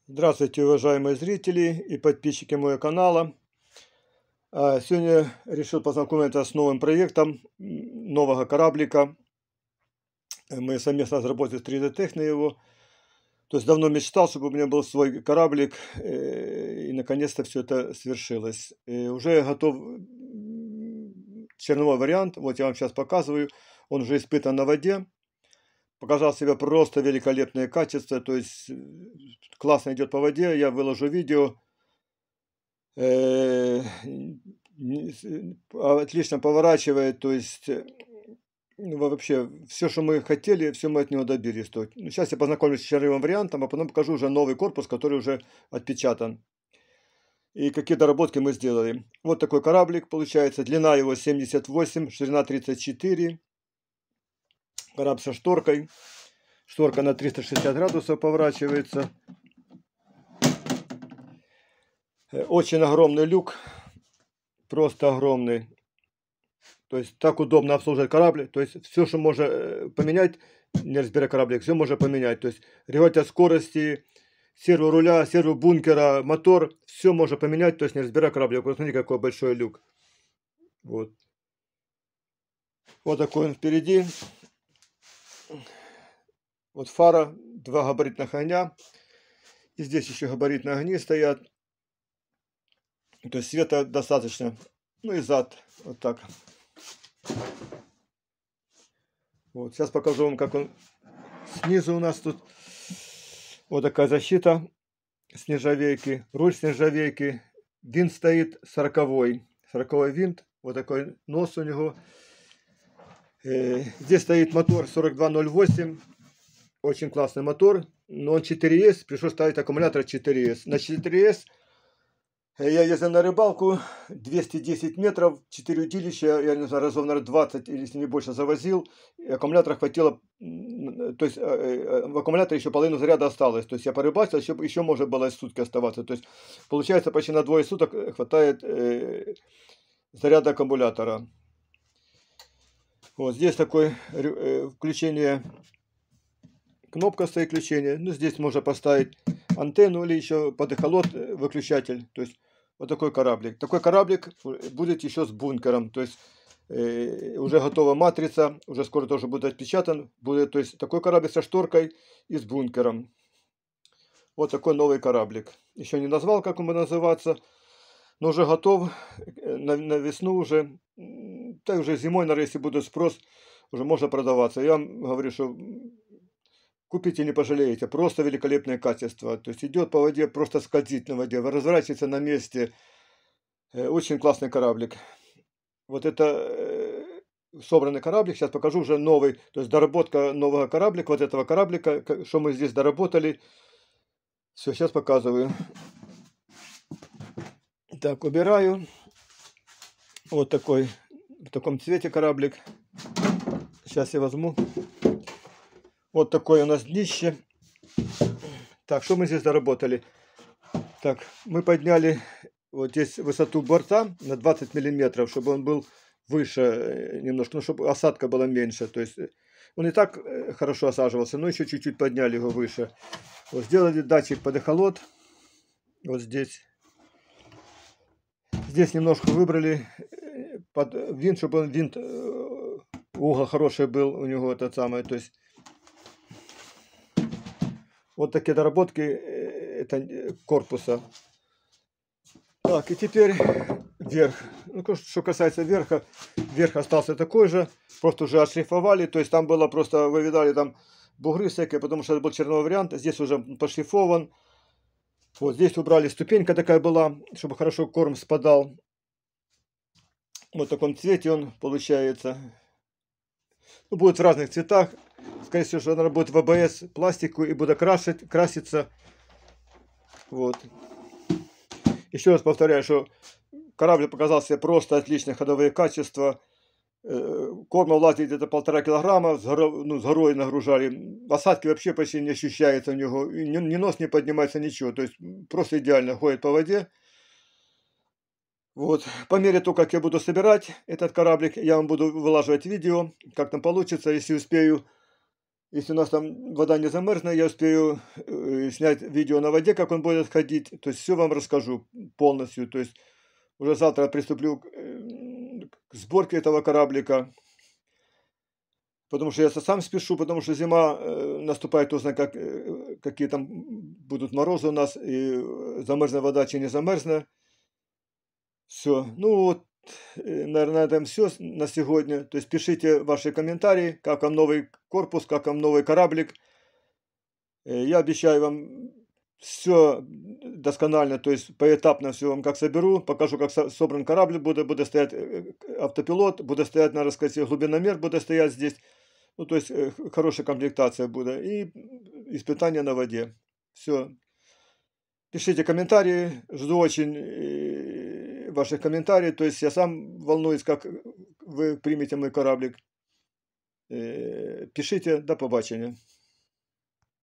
Здравствуйте, уважаемые зрители и подписчики моего канала. Сегодня решил познакомиться с новым проектом нового кораблика. Мы совместно разработали 3D Tech на его. То есть давно мечтал, чтобы у меня был свой кораблик, и наконец-то все это свершилось. Уже готов черновой вариант, вот я вам сейчас показываю. Он уже испытан на воде. Показал себя просто великолепное качество, то есть классно идет по воде. Я выложу видео. Отлично поворачивает, то есть вообще все, что мы хотели, все мы от него добились. Сейчас я познакомлюсь с черновым вариантом, а потом покажу уже новый корпус, который уже отпечатан. И какие доработки мы сделали. Вот такой кораблик получается. Длина его 78, ширина 34. Корабль со шторкой. Шторка на 360 градусов поворачивается. Очень огромный люк. Просто огромный. То есть так удобно обслуживать корабль. То есть все, что можно поменять, не разбирая кораблик, все можно поменять. То есть регулятор скорости, серву руля, серву бункера, мотор, все можно поменять, то есть не разбирая кораблик. Вот смотрите, какой большой люк. Вот. Вот такой он впереди. Вот фара, два габаритных огня. И здесь еще габаритные огни стоят. То есть света достаточно. Ну и зад. Вот так. Вот. Сейчас покажу вам, как он снизу у нас тут. Вот такая защита с нержавейки. Руль с нержавейки. Винт стоит 40-й. 40-й винт. Вот такой нос у него. Здесь стоит мотор 4208. Очень классный мотор. Но он 4С. Пришлось ставить аккумулятор 4С. На 4С я ездил на рыбалку. 210 метров. 4 удилища. Я не знаю, разов, наверное, 20 или если не больше завозил. И аккумулятора хватило. То есть в аккумуляторе еще половину заряда осталось. То есть я порыбачил, еще можно было сутки оставаться. То есть получается почти на двое суток хватает заряда аккумулятора. Вот здесь такое включение. Кнопка стоит включения. Ну, здесь можно поставить антенну или еще под эхолот выключатель. То есть вот такой кораблик. Такой кораблик будет еще с бункером. То есть уже готова матрица. Уже скоро тоже будет отпечатан. Будет, то есть такой кораблик со шторкой и с бункером. Вот такой новый кораблик. Еще не назвал, как он будет называться. Но уже готов. На весну уже. Да уже зимой, наверное, если будет спрос, уже можно продаваться. Я вам говорю, что купите, не пожалеете. Просто великолепное качество. То есть идет по воде, просто скользит на воде. Разворачивается на месте. Очень классный кораблик. Вот это собранный кораблик. Сейчас покажу уже новый. То есть доработка нового кораблика. Вот этого кораблика. Что мы здесь доработали. Все, сейчас показываю. Так, убираю. Вот такой. В таком цвете кораблик. Сейчас я возьму. Вот такое у нас днище. Так, что мы здесь доработали? Так, мы подняли вот здесь высоту борта на 20 миллиметров, чтобы он был выше немножко, ну, чтобы осадка была меньше. То есть он и так хорошо осаживался, но еще чуть-чуть подняли его выше. Вот сделали датчик под эхолот. Вот здесь. Здесь немножко выбрали под винт, чтобы он винт угол хороший был у него, этот самый, то есть вот такие доработки это корпуса. Так, и теперь верх. Ну, что касается верха, верх остался такой же, просто уже отшлифовали, то есть там было просто, вы видали, там бугры всякие, потому что это был черновой вариант, здесь уже пошлифован. Вот здесь убрали, ступенька такая была, чтобы хорошо корм спадал. Вот в таком цвете он получается. Ну, будет в разных цветах. Скорее всего, что она будет в АБС пластику и будет краситься. Вот. Еще раз повторяю, что корабль показал себе просто отличные ходовые качества. Корма влазит где-то 1,5 килограмма, с горой нагружали. Осадки вообще почти не ощущается у него. Ни нос не поднимается, ничего. То есть просто идеально ходит по воде. Вот. По мере того, как я буду собирать этот кораблик, я вам буду вылаживать видео, как там получится, если успею. Если у нас там вода не замерзнет, я успею снять видео на воде, как он будет ходить. То есть все вам расскажу полностью. То есть уже завтра приступлю к сборке этого кораблика. Потому что я сам спешу, потому что зима наступает, кто знает, какие там будут морозы у нас, и замерзне вода, чи не замерзне. Все. Ну вот, наверное, на этом все на сегодня. То есть пишите ваши комментарии, как вам новый корпус, как вам новый кораблик. Я обещаю вам все досконально, то есть поэтапно все вам как соберу, покажу, как собран корабль, будет стоять автопилот, будет стоять, надо сказать, глубиномер будет стоять здесь. Ну, то есть хорошая комплектация будет. И испытания на воде. Все. Пишите комментарии. Жду очень ваших комментариев. То есть я сам волнуюсь, как вы примете мой кораблик. Пишите. До побачення.